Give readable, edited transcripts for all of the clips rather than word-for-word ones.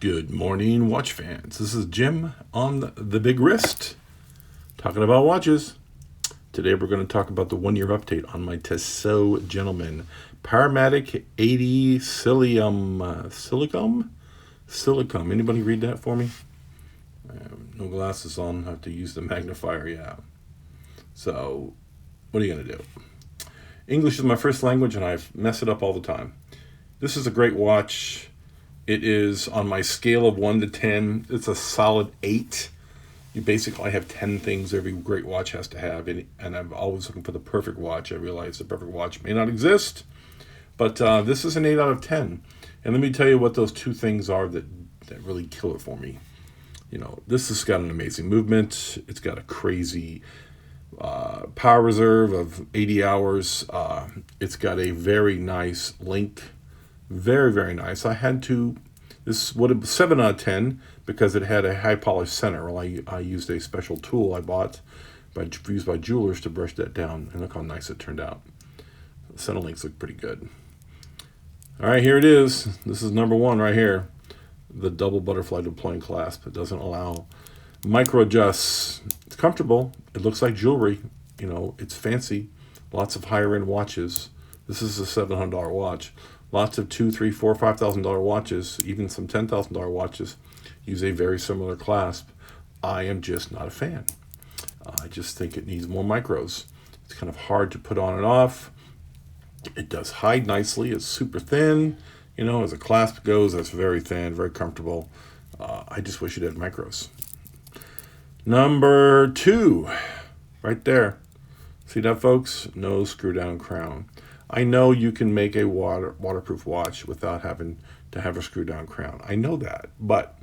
Good morning, watch fans. This is Jim on the Big Wrist, talking about watches. Today we're going to talk about the 1-year update on my Tissot Gentleman Powermatic 80 Silicum. Anybody read that for me? No glasses on. I have to use the magnifier. Yeah. So, what are you going to do? English is my first language, and I mess it up all the time. This is a great watch. It is on my scale of 1 to 10. It's a solid 8. You basically have 10 things every great watch has to have. And I'm always looking for the perfect watch. I realize the perfect watch may not exist. But this is an 8 out of 10. And let me tell you what those two things are that really kill it for me. You know, this has got an amazing movement. It's got a crazy power reserve of 80 hours. It's got a very nice link. Very, very nice. This would have been 7 out of 10 because it had a high polished center. Well, I used a special tool I bought used by jewelers to brush that down, and look how nice it turned out. The center links look pretty good. All right, here it is. This is number 1 right here. The double butterfly deploying clasp. It doesn't allow micro adjusts. It's comfortable. It looks like jewelry. You know, it's fancy. Lots of higher end watches. This is a $700 watch. Lots of $2,000, $3,000, $4,000, $5,000 watches, even some $10,000 watches, use a very similar clasp. I am just not a fan. I just think it needs more micros. It's kind of hard to put on and off. It does hide nicely. It's super thin. You know, as a clasp goes, that's very thin, very comfortable. I just wish it had micros. Number 2, right there. See that, folks? No screw down crown. I know you can make a waterproof watch without having to have a screw down crown. I know that, but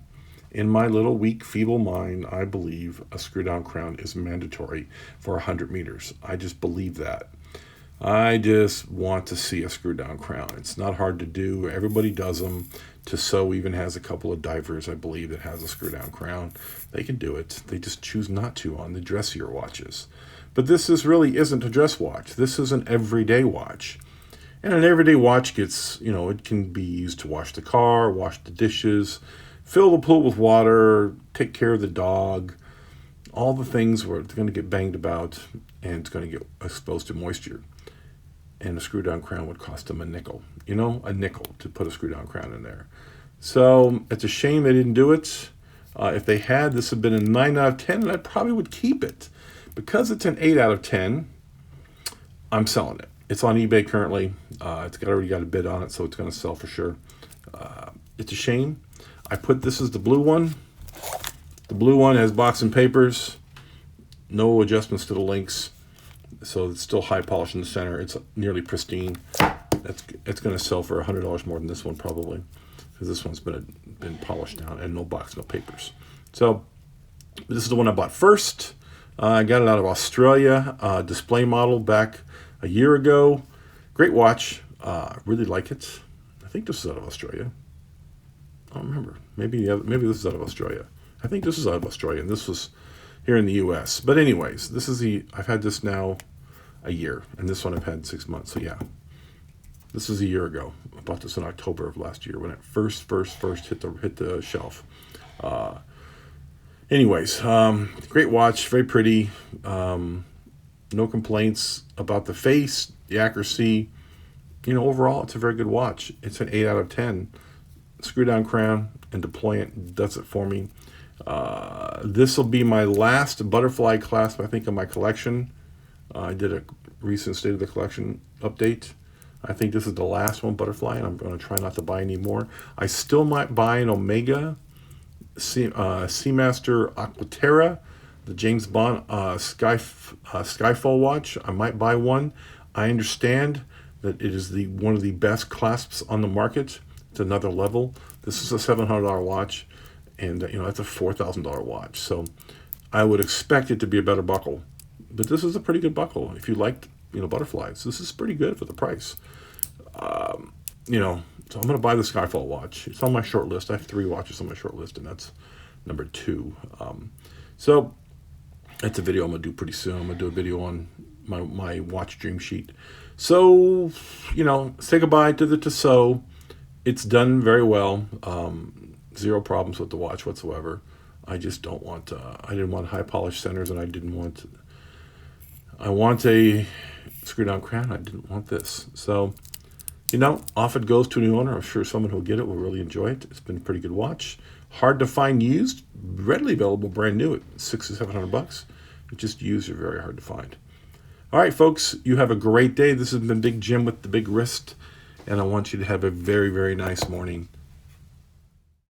in my little weak, feeble mind, I believe a screw down crown is mandatory for 100 meters. I just believe that. I just want to see a screw down crown. It's not hard to do. Everybody does them. Tissot even has a couple of divers, I believe, that has a screw down crown. They can do it. They just choose not to on the dressier watches. But this really isn't a dress watch. This is an everyday watch. And an everyday watch gets, you know, it can be used to wash the car, wash the dishes, fill the pool with water, take care of the dog, all the things where it's going to get banged about and it's going to get exposed to moisture. And a screw down crown would cost them a nickel to put a screw down crown in there. So it's a shame they didn't do it. If they had, this would have been a 9 out of 10, and I probably would keep it. Because it's an 8 out of 10, I'm selling it. It's on eBay currently. It's already got a bid on it, so it's going to sell for sure. It's a shame. This is the blue one. The blue one has box and papers. No adjustments to the links. So it's still high polish in the center. It's nearly pristine. It's going to sell for $100 more than this one probably, because this one's been polished down and no box, no papers. So this is the one I bought first. I got it out of Australia, display model back a year ago. Great watch. Really like it. I think this is out of Australia. I don't remember. Maybe this is out of Australia. I think this is out of Australia, and this was here in the U.S. But anyways, I've had this now a year, and this one I've had 6 months. So yeah, this is a year ago. I bought this in October of last year when it first hit the shelf. Anyways, great watch, very pretty. No complaints about the face, the accuracy. You know, overall, it's a very good watch. It's an 8 out of 10. Screw down crown and deployant does it for me. This will be my last butterfly clasp, I think, in my collection. I did a recent State of the Collection update. I think this is the last one, butterfly, and I'm going to try not to buy any more. I still might buy an Omega Seamaster Aquaterra, the James Bond Skyfall watch. I might buy one. I understand that it is one of the best clasps on the market. It's another level. This is a $700 watch, and you know, that's a $4,000 watch. So I would expect it to be a better buckle, but this is a pretty good buckle. If you like, you know, butterflies, this is pretty good for the price. You know, so I'm going to buy the Skyfall watch. It's on my short list. I have 3 watches on my short list, and that's number 2. So that's a video I'm going to do pretty soon. I'm going to do a video on my watch dream sheet. So, you know, say goodbye to the Tissot. It's done very well. Zero problems with the watch whatsoever. I just don't want, I didn't want high polished centers, and I want a screw down crown. I didn't want this. So, off it goes to a new owner. I'm sure someone who'll get it will really enjoy it. It's been a pretty good watch. Hard to find used, readily available, brand new at $600 to $700. Just used are very hard to find. All right, folks, you have a great day. This has been Big Jim with the Big Wrist, and I want you to have a very, very nice morning.